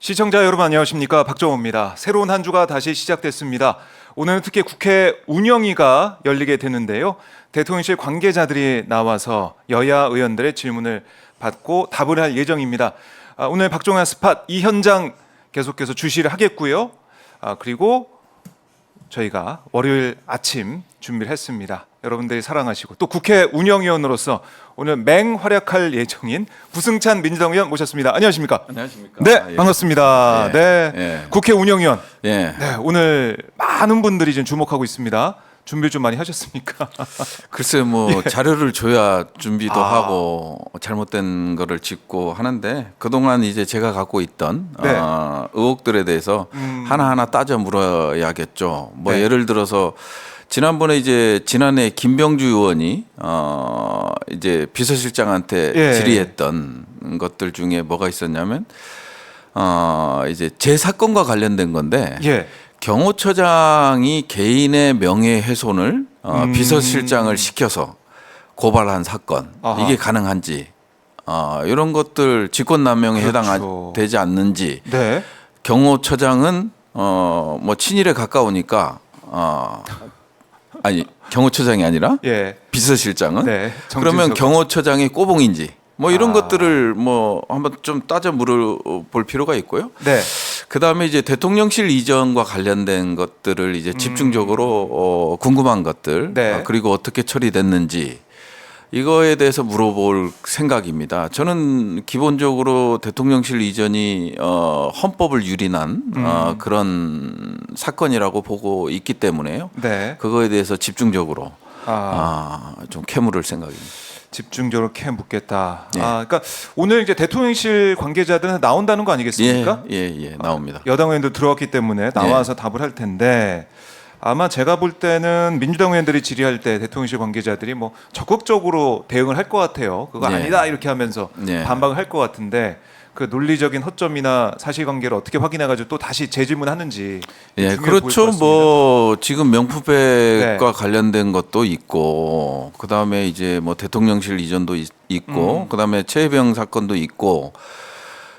시청자 여러분 안녕하십니까, 박정호입니다. 새로운 한 주가 다시 시작됐습니다. 오늘은 특히 국회 운영위가 열리게 되는데요. 대통령실 관계자들이 나와서 여야 의원들의 질문을 받고 답을 할 예정입니다. 오늘 박정호 스팟 이 현장 계속해서 주시를 하겠고요. 그리고 저희가 월요일 아침 준비를 했습니다. 여러분들이 사랑하시고 또 국회 운영위원으로서 오늘 맹활약할 예정인 구승찬 민주당 의원 모셨습니다. 안녕하십니까? 안녕하십니까? 네, 반갑습니다. 네, 국회 운영위원. 네, 오늘 많은 분들이 지금 주목하고 있습니다. 준비 좀 많이 하셨습니까? 글쎄 뭐 자료를 줘야 준비도 하고 잘못된 거를 짚고 하는데 그동안 이제 제가 갖고 있던 의혹들에 대해서 하나하나 따져 물어야겠죠. 뭐 네. 예를 들어서 지난번에 이제 지난해 김병주 의원이 이제 비서실장한테 질의했던 것들 중에 뭐가 있었냐면 이제 제 사건과 관련된 건데 경호처장이 개인의 명예훼손을 비서실장을 시켜서 고발한 사건 이게 가능한지 이런 것들 직권남용에 해당되지 않는지 경호처장은 뭐 친일에 가까우니까 아니 경호처장이 아니라 비서실장은 그러면 경호처장이 꼬봉인지 뭐 이런 것들을 뭐 한번 좀 따져 물어볼 필요가 있고요. 그 다음에 이제 대통령실 이전과 관련된 것들을 이제 집중적으로 궁금한 것들 그리고 어떻게 처리됐는지 이거에 대해서 물어볼 생각입니다. 저는 기본적으로 대통령실 이전이 헌법을 유린한 그런 사건이라고 보고 있기 때문에요. 그거에 대해서 집중적으로 좀 캐물을 생각입니다. 집중적으로 캐 묻겠다. 그러니까 오늘 이제 대통령실 관계자들은 나온다는 거 아니겠습니까? 예, 나옵니다. 여당 의원도 들어왔기 때문에 나와서 답을 할 텐데 아마 제가 볼 때는 민주당 의원들이 질의할 때 대통령실 관계자들이 뭐 적극적으로 대응을 할 것 같아요. 그거 아니다 이렇게 하면서 반박을 할 것 같은데 그 논리적인 허점이나 사실관계를 어떻게 확인해가지고 또 다시 재질문하는지. 그렇죠. 뭐 지금 명품백과 관련된 것도 있고, 그 다음에 이제 뭐 대통령실 이전도 있고, 그 다음에 최혜병 사건도 있고.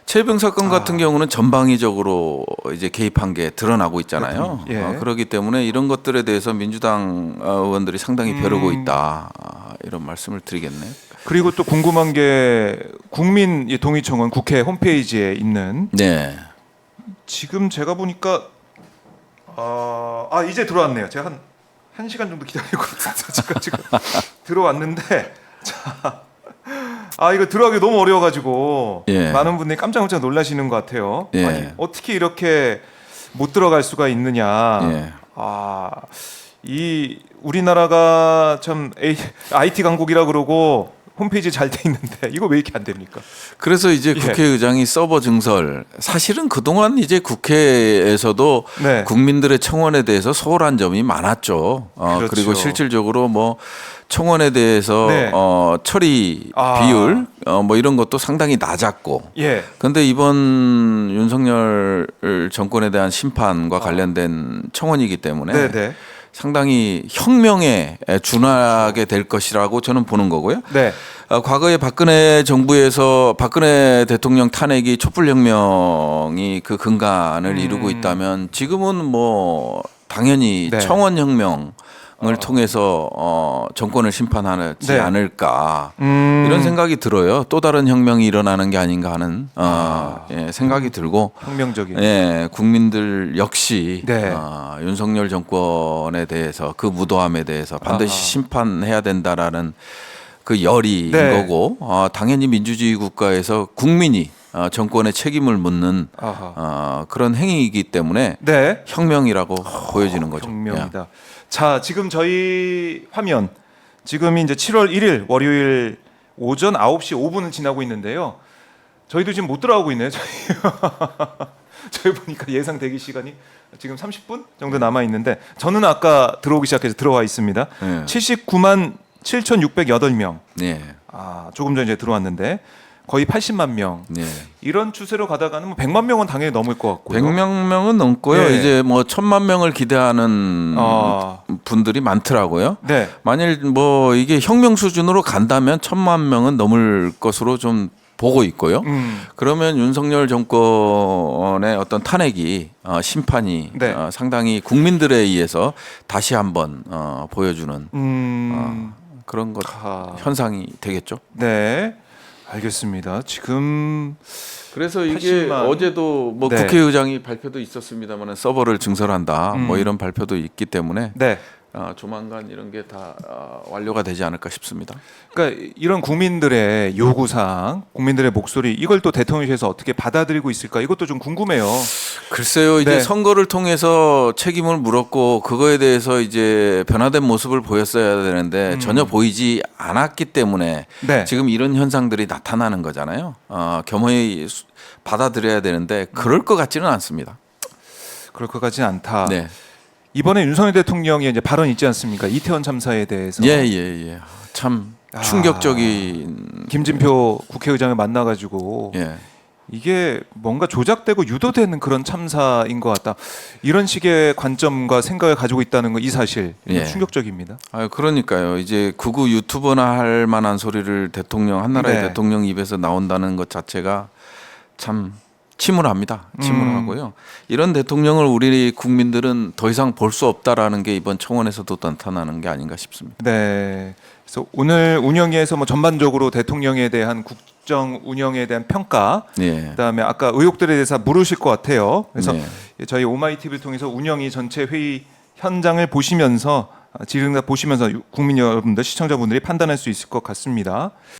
최혜병 사건 같은 경우는 전방위적으로 이제 개입한 게 드러나고 있잖아요. 그렇기 때문에 이런 것들에 대해서 민주당 의원들이 상당히 벼르고 있다 이런 말씀을 드리겠네요. 그리고 또 궁금한 게 국민 동의청원 국회 홈페이지에 있는 지금 제가 보니까 이제 들어왔네요. 제가 한 시간 정도 기다리고 지금 들어왔는데 이거 들어가기 너무 어려워가지고 많은 분들이 깜짝깜짝 놀라시는 것 같아요. 아니, 어떻게 이렇게 못 들어갈 수가 있느냐. 이 우리나라가 참 IT 강국이라 그러고 홈페이지 잘 돼 있는데 이거 왜 이렇게 안 됩니까? 그래서 이제 국회의장이 서버 증설 사실은 그동안 이제 국회에서도 국민들의 청원에 대해서 소홀한 점이 많았죠. 그리고 실질적으로 뭐 청원에 대해서 처리 비율 뭐 이런 것도 상당히 낮았고 그런데 이번 윤석열 정권에 대한 심판과 관련된 청원이기 때문에 상당히 혁명에 준하게 될 것이라고 저는 보는 거고요. 과거에 박근혜 정부에서 박근혜 대통령 탄핵이 촛불혁명이 그 근간을 이루고 있다면 지금은 뭐 당연히 청원혁명 을 통해서 정권을 심판하지 않을까 이런 생각이 들어요. 또 다른 혁명이 일어나는 게 아닌가 하는 생각이 들고 혁명적인 국민들 역시 윤석열 정권에 대해서 그 무도함에 대해서 반드시 심판해야 된다라는 그 열이 거고 당연히 민주주의 국가에서 국민이 정권의 책임을 묻는 그런 행위이기 때문에 혁명이라고 보여지는 거죠. 혁명이다. 자, 지금 저희 화면 지금이 이제 7월 1일 월요일 오전 9시 5분을 지나고 있는데요. 저희도 지금 못 들어가고 있네요. 저희 보니까 예상 대기 시간이 지금 30분 정도 남아 있는데 저는 아까 들어오기 시작해서 들어와 있습니다. 79만 7,608명. 조금 전에 이제 들어왔는데 거의 80만 명. 이런 추세로 가다가는 100만 명은 당연히 넘을 것 같고요. 100만 명은 넘고요. 이제 뭐 1000만 명을 기대하는 분들이 많더라고요. 만일 뭐 이게 혁명 수준으로 간다면 1000만 명은 넘을 것으로 좀 보고 있고요. 그러면 윤석열 정권의 어떤 탄핵이 심판이 네. 상당히 국민들에 의해서 다시 한번 보여주는 그런 것 현상이 되겠죠. 네, 알겠습니다. 지금 그래서 이게 80만. 어제도 뭐 네. 국회의장이 발표도 있었습니다만 서버를 증설한다 뭐 이런 발표도 있기 때문에 네. 조만간 이런 게 다 완료가 되지 않을까 싶습니다. 그러니까 이런 국민들의 요구사항, 국민들의 목소리 이걸 또 대통령실에서 어떻게 받아들이고 있을까 이것도 좀 궁금해요. 글쎄요, 이제 네. 선거를 통해서 책임을 물었고 그거에 대해서 이제 변화된 모습을 보였어야 되는데 전혀 보이지 않았기 때문에 네. 지금 이런 현상들이 나타나는 거잖아요. 겸허히 받아들여야 되는데 그럴 것 같지는 않습니다. 그럴 것 같지는 않다. 네. 이번에 윤석열 대통령의 이제 발언 있지 않습니까? 이태원 참사에 대해서 예. 참 충격적인. 김진표 국회의장을 만나가지고 예. 이게 뭔가 조작되고 유도되는 그런 참사인 것 같다. 이런 식의 관점과 생각을 가지고 있다는 거 이 사실 예. 충격적입니다. 그러니까요. 이제 극우 유튜버나 할 만한 소리를 한나라의 네. 대통령 입에서 나온다는 것 자체가 참 침울합니다. 침울하고요. 이런 대통령을 우리 국민들은 더 이상 볼 수 없다라는 게 이번 청원에서도 나타나는 게 아닌가 싶습니다. 네. 그래서 오늘 운영위에서 뭐 전반적으로 대통령에 대한 국정 운영에 대한 평가, 예. 그다음에 아까 의혹들에 대해서 물으실 것 같아요. 그래서 네. 저희 오마이TV를 통해서 운영위 전체 회의 현장을 보시면서 질의응답 보시면서 국민 여러분들, 시청자분들이 판단할 수 있을 것 같습니다.